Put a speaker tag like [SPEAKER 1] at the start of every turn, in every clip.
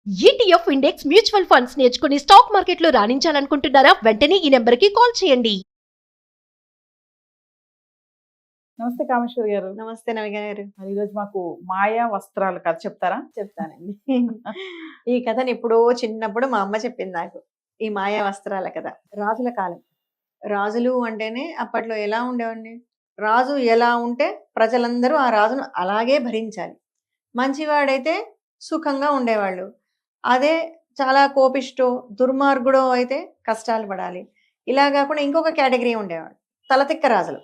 [SPEAKER 1] ETF index mutual funds నేర్చుకుని stock మార్కెట్లో రాణించాలనుకుంటున్నారా? వెంటనే ఈ నెంబర్కి కాల్ చేయండి.
[SPEAKER 2] నమస్తే కామేశ్వరి గారు.
[SPEAKER 3] నమస్తే నవిగా గారు.
[SPEAKER 2] మరి ఈరోజు మాకు మాయా వస్త్రాలు కథ చెప్తారా?
[SPEAKER 3] చెప్తానండి. ఈ కథని ఎప్పుడో చిన్నప్పుడు మా అమ్మ చెప్పింది నాకు. ఈ మాయా వస్త్రాల కథ. రాజుల కాలం. రాజులు అంటేనే అప్పట్లో ఎలా ఉండేవాడిని, రాజు ఎలా ఉంటే ప్రజలందరూ ఆ రాజును అలాగే భరించాలి. మంచివాడైతే సుఖంగా ఉండేవాళ్ళు. అదే చాలా కోపిష్టో దుర్మార్గుడో అయితే కష్టాలు పడాలి. ఇలా కాకుండా ఇంకొక కేటగిరీ ఉండేవాడు, తలతిక్క రాజులు.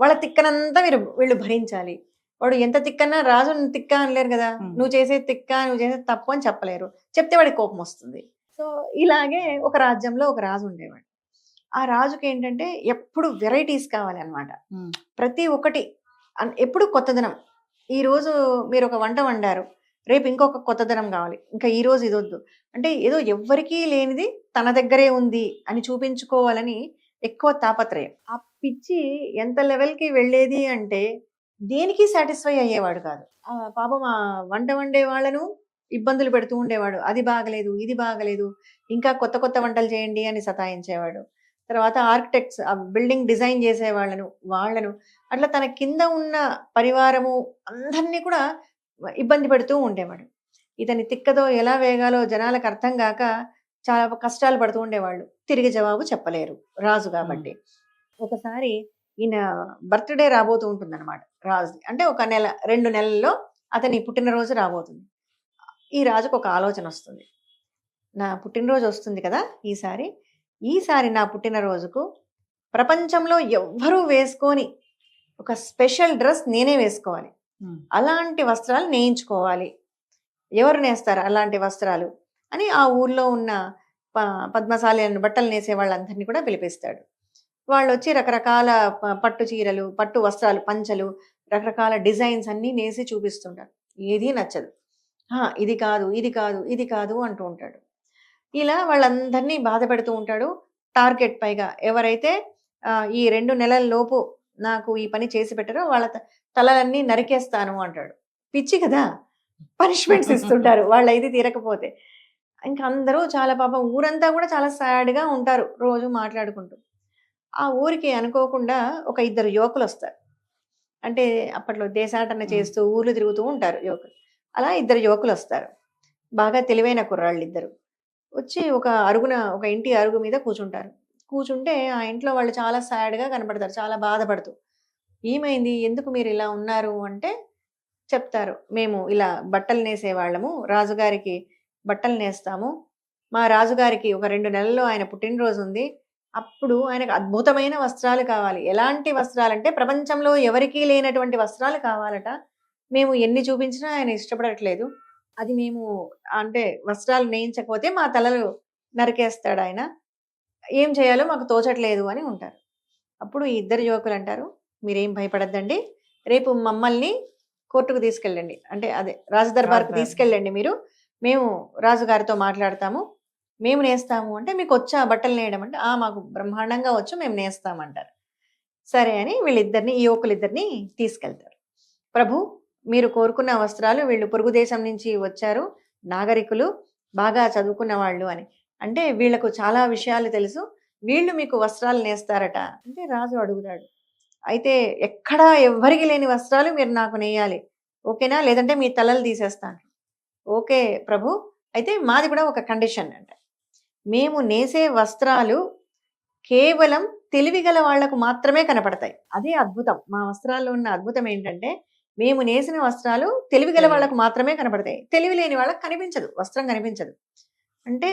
[SPEAKER 3] వాళ్ళ తిక్కనంతా వీళ్ళు భరించాలి. వాడు ఎంత తిక్కన్నా రాజు తిక్క అనలేరు కదా. నువ్వు చేసే తిక్క, నువ్వు చేసే తప్పు అని చెప్పలేరు. చెప్తే వాడికి కోపం వస్తుంది. సో ఇలాగే ఒక రాజ్యంలో ఒక రాజు ఉండేవాడు. ఆ రాజుకి ఏంటంటే ఎప్పుడు వెరైటీస్ కావాలి అనమాట. ప్రతి ఒక్కటి ఎప్పుడు కొత్తదనం. ఈరోజు మీరు ఒక వంట వండారు, రేపు ఇంకొక కొత్తదనం కావాలి, ఇంకా ఈరోజు ఇది వద్దు అంటే ఏదో ఎవ్వరికీ లేనిది తన దగ్గరే ఉంది అని చూపించుకోవాలని ఎక్కువ తాపత్రయం. ఆ పిచ్చి ఎంత లెవెల్కి వెళ్ళేది అంటే దేనికి సాటిస్ఫై అయ్యేవాడు కాదు. పాపం ఆ వంట వండే వాళ్ళను ఇబ్బందులు పెడుతూ ఉండేవాడు. అది బాగలేదు, ఇది బాగలేదు, ఇంకా కొత్త కొత్త వంటలు చేయండి అని సతాయించేవాడు. తర్వాత ఆర్కిటెక్ట్స్, ఆ బిల్డింగ్ డిజైన్ చేసే వాళ్ళను అట్లా తన కింద ఉన్న పరివారము అందరినీ కూడా ఇబ్బంది పెడుతూ ఉండేవాడు. ఇతని తిక్కతో ఎలా వేగాలో జనాలకు అర్థం కాక చాలా కష్టాలు పడుతూ ఉండేవాళ్ళు. తిరిగి జవాబు చెప్పలేరు రాజు కాబట్టి. ఒకసారి ఈయన బర్త్డే రాబోతూ ఉంటుంది అనమాట రాజు. అంటే ఒక నెల 2 నెలల్లో అతని పుట్టినరోజు రాబోతుంది. ఈ రాజుకు ఒక ఆలోచన వస్తుంది, నా పుట్టినరోజు వస్తుంది కదా ఈసారి నా పుట్టినరోజుకు ప్రపంచంలో ఎవ్వరూ వేసుకొని ఒక స్పెషల్ డ్రెస్ నేనే వేసుకోవాలి, అలాంటి వస్త్రాలు నేయించుకోవాలి. ఎవరు నేస్తారు అలాంటి వస్త్రాలు అని ఆ ఊర్లో ఉన్న పద్మశాలి బట్టలు నేసే వాళ్ళందరినీ కూడా పిలిపిస్తాడు. వాళ్ళు వచ్చి రకరకాల పట్టు చీరలు, పట్టు వస్త్రాలు, పంచలు, రకరకాల డిజైన్స్ అన్నీ నేసి చూపిస్తుంటారు. ఏదీ నచ్చదు. ఇది కాదు, ఇది కాదు, ఇది కాదు అంటూ ఉంటాడు. ఇలా వాళ్ళందరినీ బాధ పెడుతూ ఉంటాడు. టార్గెట్ పైగా ఎవరైతే ఈ 2 నెలల లోపు నాకు ఈ పని చేసి పెట్టారో వాళ్ళ తలలన్నీ నరికేస్తాను అంటాడు. పిచ్చి కదా, పనిష్మెంట్స్ ఇస్తుంటారు వాళ్ళు ఇది తీరకపోతే. ఇంకా అందరూ చాలా పాపం ఊరంతా కూడా చాలా సాడ్గా ఉంటారు రోజు మాట్లాడుకుంటూ. ఆ ఊరికి అనుకోకుండా ఒక 2 యువకులు వస్తారు. అంటే అప్పట్లో దేశాటన చేస్తూ ఊర్లు తిరుగుతూ ఉంటారు యువకులు. అలా 2 యువకులు వస్తారు. బాగా తెలివైన కుర్రాళ్ళు ఇద్దరు వచ్చి ఒక ఇంటి అరుగు మీద కూర్చుంటారు. కూర్చుంటే ఆ ఇంట్లో వాళ్ళు చాలా సాడ్గా కనపడతారు, చాలా బాధపడుతూ. ఏమైంది, ఎందుకు మీరు ఇలా ఉన్నారు అంటే చెప్తారు, మేము ఇలా బట్టలు నేసేవాళ్ళము, రాజుగారికి బట్టలు నేస్తాము. మా రాజుగారికి ఒక 2 నెలల్లో ఆయన పుట్టినరోజు ఉంది. అప్పుడు ఆయనకు అద్భుతమైన వస్త్రాలు కావాలి. ఎలాంటి వస్త్రాలు అంటే ప్రపంచంలో ఎవరికీ లేనటువంటి వస్త్రాలు కావాలట. మేము ఎన్ని చూపించినా ఆయన ఇష్టపడట్లేదు. అది మేము అంటే వస్త్రాలు నేయించకపోతే మా తలలు నరికేస్తాడు ఆయన. ఏం చేయాలో మాకు తోచట్లేదు అని ఉంటారు. అప్పుడు ఈ 2 యువకులు అంటారు, మీరేం భయపడద్దండి, రేపు మమ్మల్ని కోర్టుకు తీసుకెళ్ళండి, అంటే అదే రాజదర్బార్కు తీసుకెళ్ళండి మీరు, మేము రాజుగారితో మాట్లాడతాము, మేము నేస్తాము. అంటే మీకు వచ్చా బట్టలు నేయడం అంటే మాకు బ్రహ్మాండంగా వచ్చు, మేము నేస్తామంటారు. సరే అని ఈ యువకులిద్దరిని తీసుకెళ్తారు. ప్రభు, మీరు కోరుకున్న వస్త్రాలు, వీళ్ళు పొరుగు దేశం నుంచి వచ్చారు, నాగరికులు, బాగా చదువుకున్న వాళ్ళు అని. అంటే వీళ్లకు చాలా విషయాలు తెలుసు, వీళ్ళు మీకు వస్త్రాలు నేస్తారట. అంటే రాజు అడుగుతాడు, అయితే ఎక్కడా ఎవ్వరికి లేని వస్త్రాలు మీరు నాకు నేయాలి, ఓకేనా, లేదంటే మీ తలలు తీసేస్తాను. ఓకే ప్రభు, అయితే మాది కూడా ఒక కండిషన్ అంట, మేము నేసే వస్త్రాలు కేవలం తెలివిగల వాళ్లకు మాత్రమే కనపడతాయి. అదే అద్భుతం, మా వస్త్రాల్లో ఉన్న అద్భుతం ఏంటంటే మేము నేసిన వస్త్రాలు తెలివిగల వాళ్ళకు మాత్రమే కనపడతాయి, తెలివి లేని వాళ్ళకి కనిపించదు, వస్త్రం కనిపించదు. అంటే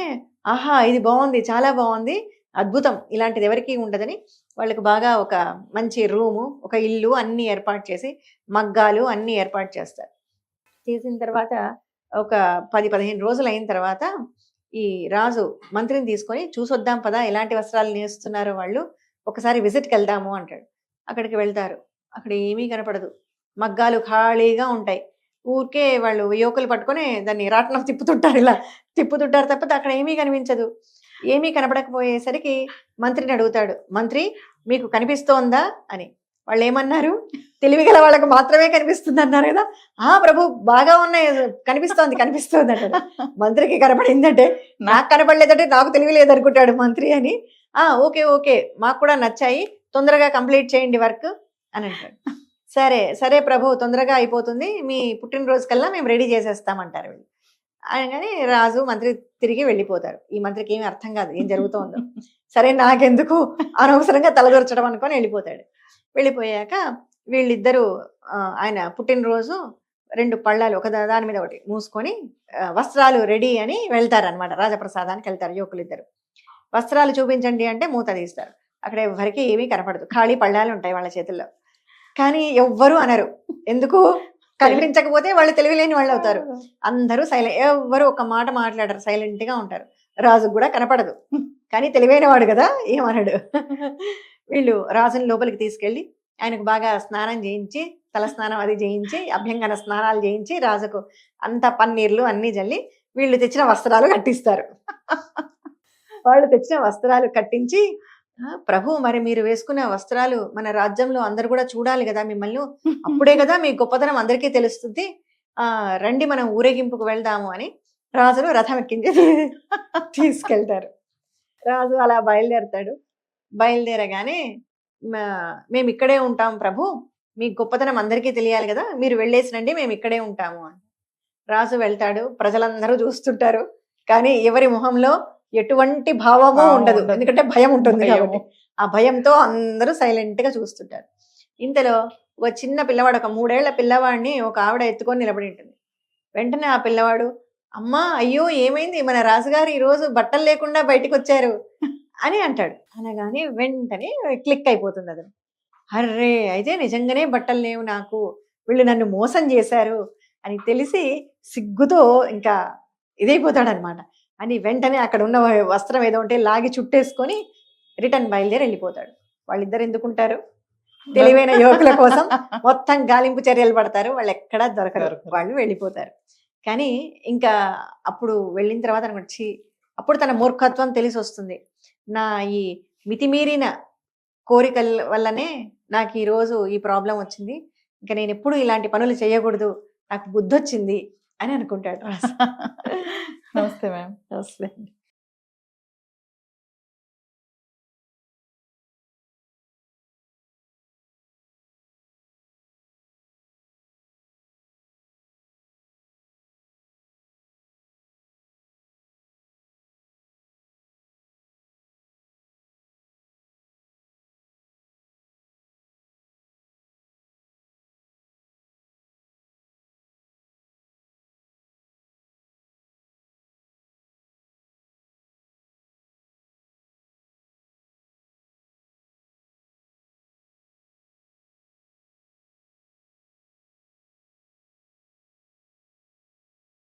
[SPEAKER 3] ఆహా, ఇది బాగుంది, చాలా బాగుంది, అద్భుతం, ఇలాంటిది ఎవరికీ ఉండదని వాళ్ళకు బాగా ఒక మంచి రూము, ఒక ఇల్లు అన్నీ ఏర్పాటు చేసి, మగ్గాలు అన్నీ ఏర్పాటు చేస్తారు. చేసిన తర్వాత ఒక 10-15 రోజులు అయిన తర్వాత ఈ రాజు మంత్రిని తీసుకొని, చూసొద్దాం పదా ఎలాంటి వస్త్రాలు నేస్తున్నారో వాళ్ళు, ఒకసారి విజిట్కి వెళ్దాము అంటాడు. అక్కడికి వెళ్తారు. అక్కడ ఏమీ కనపడదు, మగ్గాలు ఖాళీగా ఉంటాయి. ఊరికే వాళ్ళు యువకులు పట్టుకొని దాన్ని రాట్నం తిప్పుతుంటారు, ఇలా తిప్పుతుంటారు తప్ప అక్కడ ఏమీ కనిపించదు. ఏమీ కనపడకపోయేసరికి మంత్రిని అడుగుతాడు, మంత్రి మీకు కనిపిస్తోందా అని. వాళ్ళు ఏమన్నారు, తెలివి గల వాళ్ళకు మాత్రమే కనిపిస్తుంది అన్నారు కదా. ప్రభు బాగా ఉన్నాయి, కనిపిస్తోంది అంటారు. మంత్రికి కనపడిందంటే నాకు కనపడలేదంటే నాకు తెలివి లేదనుకుంటాడు మంత్రి అని. ఓకే ఓకే మాకు కూడా నచ్చాయి, తొందరగా కంప్లీట్ చేయండి వర్క్ అని అంటాడు. సరే సరే ప్రభు తొందరగా అయిపోతుంది, మీ పుట్టినరోజు కల్లా మేము రెడీ చేసేస్తామంటారు వీళ్ళు. అనగానే రాజు మంత్రి తిరిగి వెళ్ళిపోతారు. ఈ మంత్రికి ఏమి అర్థం కాదు ఏం జరుగుతోందో. సరే నాకెందుకు అనవసరంగా తలదొరచడం అనుకొని వెళ్ళిపోతాడు. వెళ్ళిపోయాక వీళ్ళిద్దరూ ఆయన పుట్టినరోజు 2 పళ్ళాలు ఒక దాని మీద ఒకటి మూసుకొని వస్త్రాలు రెడీ అని వెళ్తారనమాట. రాజప్రసాదానికి వెళ్తారు యువకులు ఇద్దరు. వస్త్రాలు చూపించండి అంటే మూత తీస్తారు. అక్కడ ఎవరికి ఏమీ కనపడదు, ఖాళీ పళ్ళాలు ఉంటాయి వాళ్ళ చేతుల్లో. కానీ ఎవ్వరు అనరు, ఎందుకు కనిపించకపోతే వాళ్ళు తెలివిలేని వాళ్ళు అవుతారు. అందరూ సైలెంట్, ఎవ్వరు ఒక మాట మాట్లాడరు, సైలెంట్ గా ఉంటారు. రాజుకు కూడా కనపడదు, కానీ తెలివైన వాడు కదా ఏమనడు. వీళ్ళు రాజుని లోపలికి తీసుకెళ్ళి ఆయనకు బాగా స్నానం చేయించి, తల స్నానం అది చేయించి, అభ్యంగన స్నానాలు చేయించి, రాజుకు అంత పన్నీర్లు అన్ని జల్లి వీళ్ళు తెచ్చిన వస్త్రాలు కట్టిస్తారు. వాళ్ళు తెచ్చిన వస్త్రాలు కట్టించి, ప్రభు మరి మీరు వేసుకున్న వస్త్రాలు మన రాజ్యంలో అందరు కూడా చూడాలి కదా మిమ్మల్ని, అప్పుడే కదా మీ గొప్పతనం అందరికీ తెలుస్తుంది, రండి మనం ఊరేగింపుకు వెళ్దాము అని రాజును రథం ఎక్కించి తీసుకెళ్తారు. రాజు అలా బయలుదేరతాడు. బయలుదేరగానే మేము ఇక్కడే ఉంటాం ప్రభు, మీ గొప్పతనం అందరికీ తెలియాలి కదా, మీరు వెళ్ళేసినండి మేము ఇక్కడే ఉంటాము అని. రాజు వెళ్తాడు, ప్రజలందరూ చూస్తుంటారు, కానీ ఎవరి మొహంలో ఎటువంటి భావము ఉండదు, ఎందుకంటే భయం ఉంటుంది కాబట్టి. ఆ భయంతో అందరూ సైలెంట్ గా చూస్తుంటారు. ఇంతలో ఒక చిన్న పిల్లవాడు, ఒక 3 ఏళ్ల పిల్లవాడిని ఒక ఆవిడ ఎత్తుకొని నిలబడి ఉంటుంది. వెంటనే ఆ పిల్లవాడు, అమ్మా అయ్యో ఏమైంది, మన రాజుగారు ఈ రోజు బట్టలు లేకుండా బయటికి వచ్చారు అని అంటాడు. అనగానే వెంటనే క్లిక్ అయిపోతుంది అది. అర్రే అయితే నిజంగానే బట్టలు లేవు నాకు, వీళ్ళు నన్ను మోసం చేశారు అని తెలిసి సిగ్గుతో ఇంకా ఇదైపోతాడు అనమాట. అని వెంటనే అక్కడ ఉన్న వస్త్రం ఏదో ఉంటే లాగి చుట్టేసుకొని రిటర్న్ బయలుదేరి వెళ్ళిపోతాడు. వాళ్ళిద్దరు ఎందుకుంటారు, తెలివైన యువకుల కోసం మొత్తం గాలింపు చర్యలు పడతారు, వాళ్ళు ఎక్కడా దొరకరు, వాళ్ళు వెళ్ళిపోతారు. కానీ ఇంకా అప్పుడు వెళ్ళిన తర్వాత అనుకోండి, అప్పుడు తన మూర్ఖత్వం తెలిసి వస్తుంది. నా ఈ మితిమీరిన కోరికల వల్లనే నాకు ఈరోజు ఈ ప్రాబ్లం వచ్చింది, ఇంకా నేను ఎప్పుడు ఇలాంటి పనులు చేయకూడదు, నాకు బుద్ధి వచ్చింది అని అనుకుంటాడు.
[SPEAKER 2] నమస్తే మ్యామ్.
[SPEAKER 3] నమస్తే.